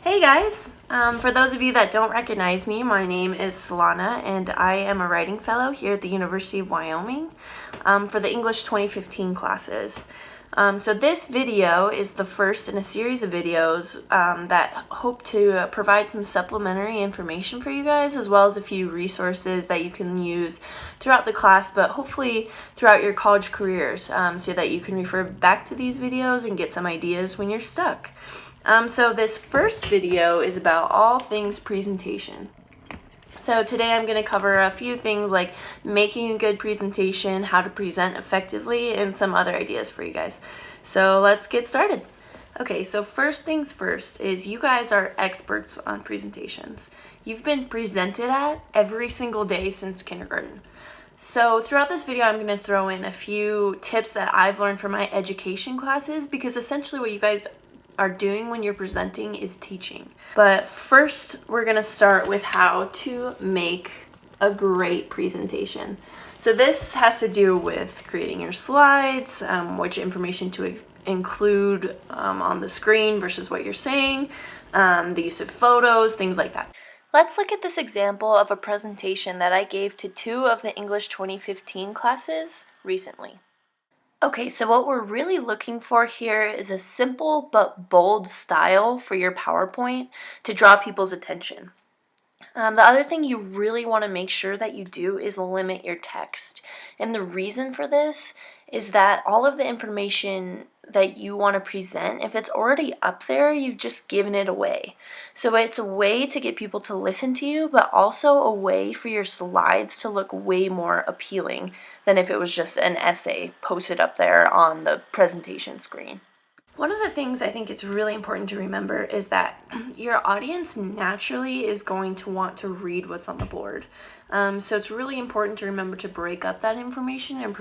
Hey guys! For those of you that don't recognize me, my name is Solana and I am a writing fellow here at the University of Wyoming for the English 2015 classes. So this video is the first in a series of videos that hope to provide some supplementary information for you guys, as well as a few resources that you can use throughout the class, but hopefully throughout your college careers, so that you can refer back to these videos and get some ideas when you're stuck. So this first video is about all things presentation. So today I'm going to cover a few things like making a good presentation, how to present effectively, and some other ideas for you guys. So let's get started. Okay, so first things first is you guys are experts on presentations. You've been presented at every single day since kindergarten. So throughout this video, I'm going to throw in a few tips that I've learned from my education classes, because essentially what you guys are doing when you're presenting is teaching. But first, we're going to start with how to make a great presentation. So this has to do with creating your slides, which information to include on the screen versus what you're saying, the use of photos, things like that. Let's look at this example of a presentation that I gave to two of the English 2015 classes recently. Okay, so what we're really looking for here is a simple but bold style for your PowerPoint to draw people's attention. The other thing you really want to make sure that you do is limit your text. And the reason for this is that all of the information that you want to present, if it's already up there, you've just given it away. So it's a way to get people to listen to you, but also a way for your slides to look way more appealing than if it was just an essay posted up there on the presentation screen. One of the things I think it's really important to remember is that your audience naturally is going to want to read what's on the board. So it's really important to remember to break up that information and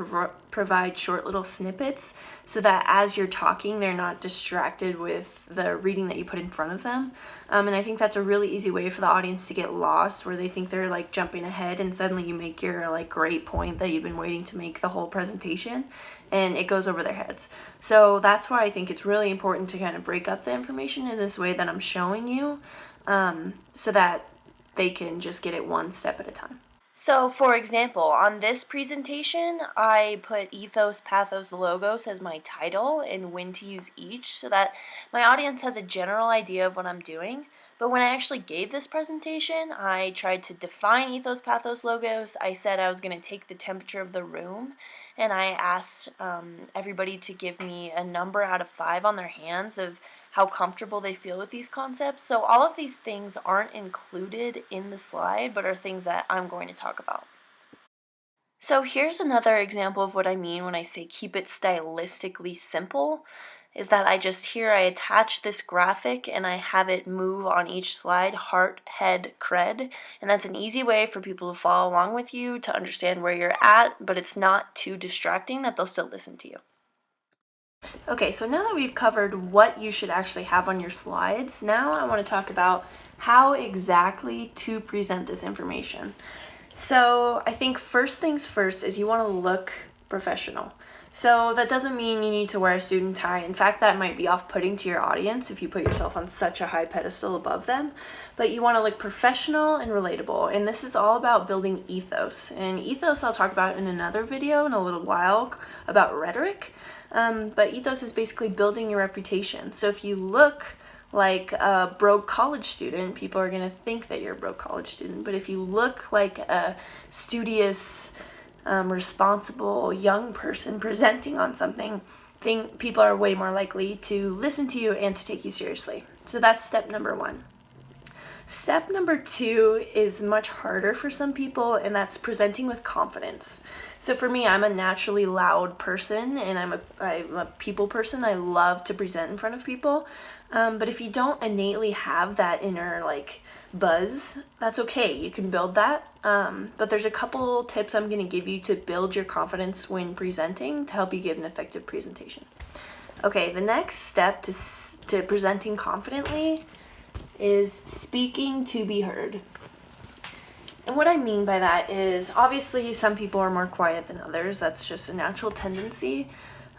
provide short little snippets so that as you're talking, they're not distracted with the reading that you put in front of them. And I think that's a really easy way for the audience to get lost, where they think they're like jumping ahead and suddenly you make your like great point that you've been waiting to make the whole presentation, and it goes over their heads. So that's why I think it's really important to kind of break up the information in this way that I'm showing you, so that they can just get it one step at a time. So for example, on this presentation, I put ethos, pathos, logos as my title and when to use each, so that my audience has a general idea of what I'm doing. But when I actually gave this presentation, I tried to define ethos, pathos, logos. I said I was going to take the temperature of the room, and I asked everybody to give me a number out of 5 on their hands of how comfortable they feel with these concepts. So all of these things aren't included in the slide, but are things that I'm going to talk about. So here's another example of what I mean when I say keep it stylistically simple, is that I attach this graphic and I have it move on each slide, heart, head, cred, and that's an easy way for people to follow along with you, to understand where you're at, but it's not too distracting that they'll still listen to you. Okay, so now that we've covered what you should actually have on your slides, now I want to talk about how exactly to present this information. So I think first things first is you want to look professional. So that doesn't mean you need to wear a suit and tie. In fact, that might be off-putting to your audience if you put yourself on such a high pedestal above them. But you want to look professional and relatable. And this is all about building ethos. And ethos I'll talk about in another video in a little while about rhetoric. But ethos is basically building your reputation. So if you look like a broke college student, people are going to think that you're a broke college student. But if you look like a studious, responsible young person presenting on something, people are way more likely to listen to you and to take you seriously. So that's step number 1. Step number 2 is much harder for some people, and that's presenting with confidence. So for me, I'm a naturally loud person, and I'm a people person. I love to present in front of people. But if you don't innately have that inner buzz, that's okay. You can build that. But there's a couple tips I'm going to give you to build your confidence when presenting to help you give an effective presentation. Okay, the next step to presenting confidently is speaking to be heard. And what I mean by that is, obviously some people are more quiet than others. That's just a natural tendency.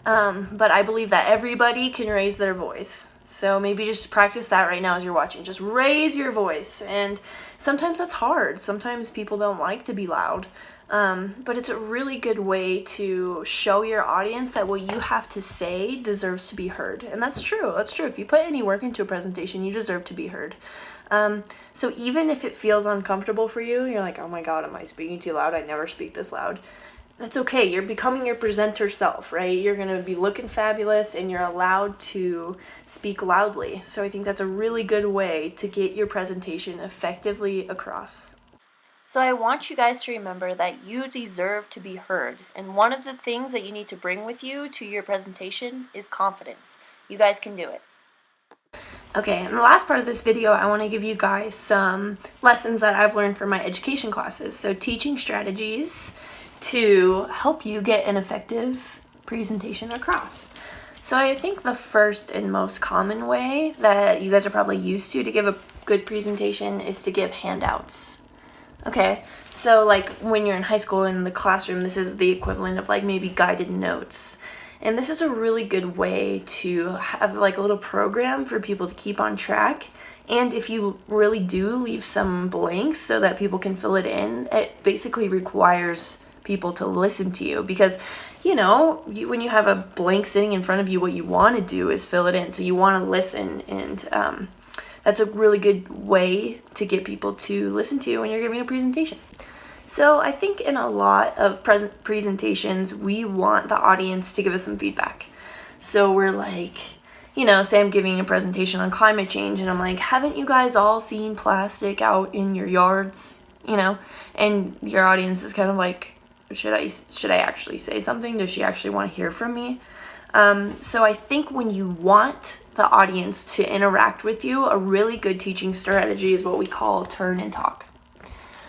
But I believe that everybody can raise their voice. So maybe just practice that right now as you're watching. Just raise your voice. And sometimes that's hard. Sometimes people don't like to be loud. But it's a really good way to show your audience that what you have to say deserves to be heard. And that's true. That's true. If you put any work into a presentation, you deserve to be heard. So even if it feels uncomfortable for you, you're like, oh my God, am I speaking too loud? I never speak this loud. That's okay. You're becoming your presenter self, right? You're going to be looking fabulous and you're allowed to speak loudly. So I think that's a really good way to get your presentation effectively across. So I want you guys to remember that you deserve to be heard. And one of the things that you need to bring with you to your presentation is confidence. You guys can do it. Okay, in the last part of this video, I want to give you guys some lessons that I've learned from my education classes. So teaching strategies to help you get an effective presentation across. So I think the first and most common way that you guys are probably used to give a good presentation is to give handouts. Okay, so like when you're in high school in the classroom, this is the equivalent of like maybe guided notes. And this is a really good way to have like a little program for people to keep on track. And if you really do leave some blanks so that people can fill it in, it basically requires people to listen to you, because when you have a blank sitting in front of you, what you want to do is fill it in. So you want to listen, and that's a really good way to get people to listen to you when you're giving a presentation. So I think in a lot of presentations, we want the audience to give us some feedback. So we're like, say I'm giving a presentation on climate change, and I'm like, haven't you guys all seen plastic out in your yards? And your audience is kind of like, should I actually say something? Does she actually want to hear from me? So I think when you want the audience to interact with you, a really good teaching strategy is what we call turn and talk.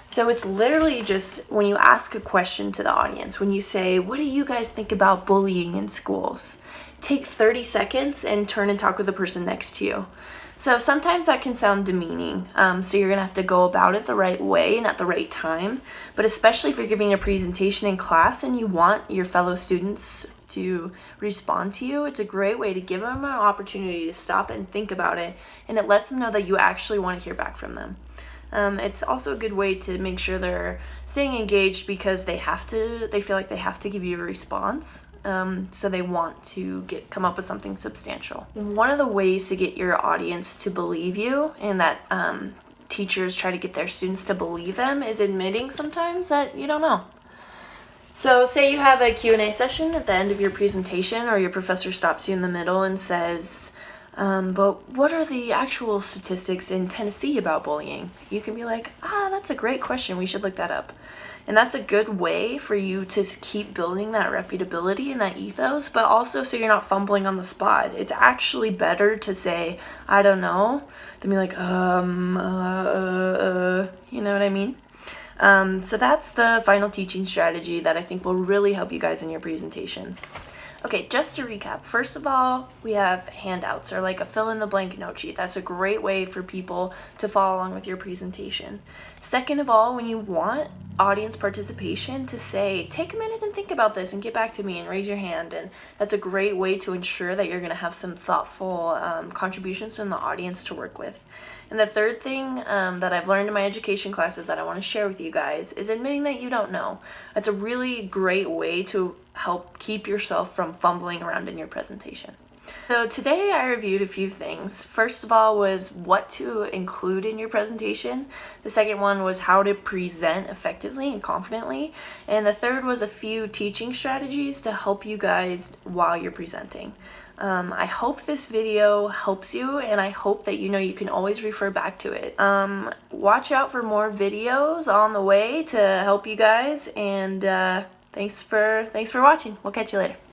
So it's literally just when you ask a question to the audience, when you say, what do you guys think about bullying in schools? Take 30 seconds and turn and talk with the person next to you. So sometimes that can sound demeaning, so you're going to have to go about it the right way and at the right time. But especially if you're giving a presentation in class and you want your fellow students to respond to you, it's a great way to give them an opportunity to stop and think about it, and it lets them know that you actually want to hear back from them. It's also a good way to make sure they're staying engaged, because they feel like they have to give you a response. So they want to come up with something substantial. One of the ways to get your audience to believe you, and that teachers try to get their students to believe them, is admitting sometimes that you don't know. So say you have a Q&A session at the end of your presentation, or your professor stops you in the middle and says, but what are the actual statistics in Tennessee about bullying? You can be like, that's a great question. We should look that up. And that's a good way for you to keep building that reputability and that ethos, but also so you're not fumbling on the spot. It's actually better to say, I don't know, than be like, you know what I mean? So that's the final teaching strategy that I think will really help you guys in your presentations. Okay, just to recap, first of all, we have handouts, or like a fill-in-the-blank note sheet. That's a great way for people to follow along with your presentation. Second of all, when you want audience participation, to say, take a minute and think about this and get back to me and raise your hand. And that's a great way to ensure that you're going to have some thoughtful contributions from the audience to work with. And the third thing that I've learned in my education classes that I want to share with you guys is admitting that you don't know. That's a really great way to help keep yourself from fumbling around in your presentation. So today I reviewed a few things. First of all was what to include in your presentation. The second one was how to present effectively and confidently. And the third was a few teaching strategies to help you guys while you're presenting. I hope this video helps you, and I hope that you can always refer back to it. Watch out for more videos on the way to help you guys, and thanks for watching. We'll catch you later.